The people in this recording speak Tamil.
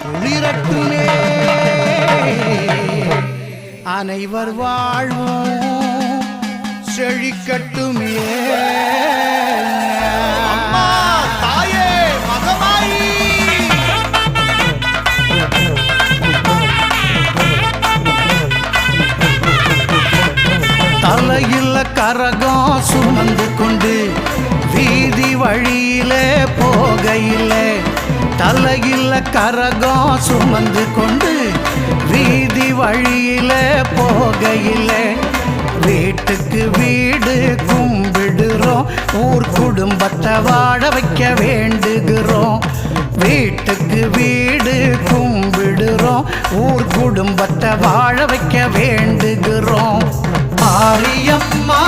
குளிரட்டுமே அனைவர் வாழ்வும் செழிக்கட்டுமே. தாயே மகமாயி தலையில் கரகம் சுமந்து கொண்டு வீதி வழியிலே போகையிலே, தலையில் கரகம் சுமந்து கொண்டு வீதி வழியிலே போகையிலே, வீட்டுக்கு வீடு கும்பிடுறோம், ஊர் குடும்பத்தை வாழ வைக்க வேண்டுகிறோம். வீட்டுக்கு வீடு கும்பிடுறோம், ஊர் குடும்பத்தை வாழ வைக்க வேண்டுகிறோம். மாரியம்மா